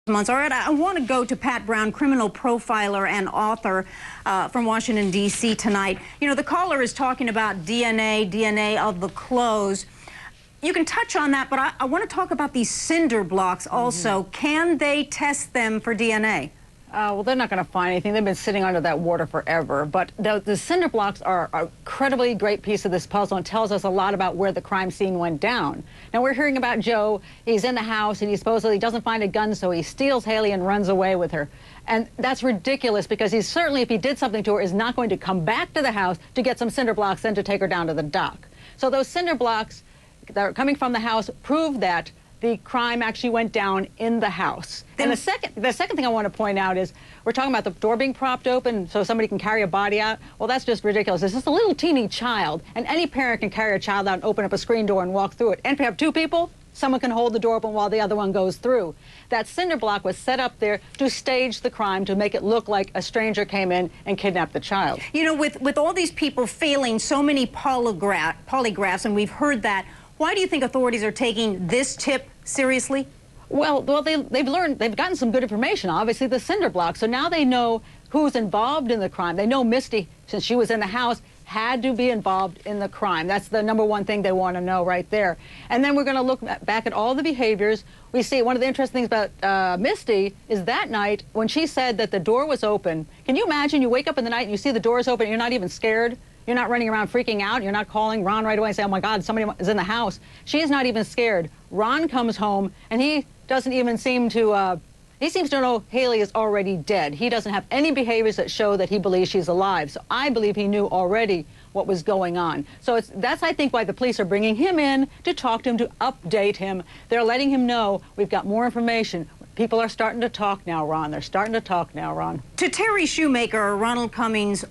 Months. All right, I want to go to Pat Brown, criminal profiler and author from Washington, D.C. tonight. You know, the caller is talking about DNA of the clothes. You can touch on that, but I want to talk about these cinder blocks also. Can they test them for DNA? Well, they're not going to find anything. They've been sitting under that water forever. But the cinder blocks are an incredibly great piece of this puzzle and tells us a lot about where the crime scene went down. Now, we're hearing about Joe. He's in the house, and he supposedly doesn't find a gun, so he steals Haleigh and runs away with her. And that's ridiculous because he's certainly, if he did something to her, is not going to come back to the house to get some cinder blocks and to take her down to the dock. So those cinder blocks that are coming from the house prove that the crime actually went down in the house. And the second thing I want to point out is we're talking about the door being propped open so somebody can carry a body out. Well, that's just ridiculous. It's just a little teeny child, and any parent can carry a child out and open up a screen door and walk through it. And if you have two people, someone can hold the door open while the other one goes through. That cinder block was set up there to stage the crime, to make it look like a stranger came in and kidnapped the child. You know, with all these people failing so many polygraphs, and we've heard that, why do you think authorities are taking this tip seriously? Well, they've gotten some good information, obviously, the cinder block. So now they know who's involved in the crime. They know Misty, since she was in the house, had to be involved in the crime. That's the #1 thing they want to know right there. And then we're going to look back at all the behaviors. We see one of the interesting things about Misty is that night when she said that the door was open. Can you imagine you wake up in the night and you see the doors open and you're not even scared? You're not running around freaking out. You're not calling Ron right away and saying, oh, my God, somebody is in the house. She is not even scared. Ron comes home, and he doesn't even seem to, he seems to know Haleigh is already dead. He doesn't have any behaviors that show that he believes she's alive. So I believe he knew already what was going on. So that's, I think, why the police are bringing him in to talk to him, to update him. They're letting him know we've got more information. People are starting to talk now, Ron. They're starting to talk now, Ron. To Terry Shoemaker, Ronald Cummings.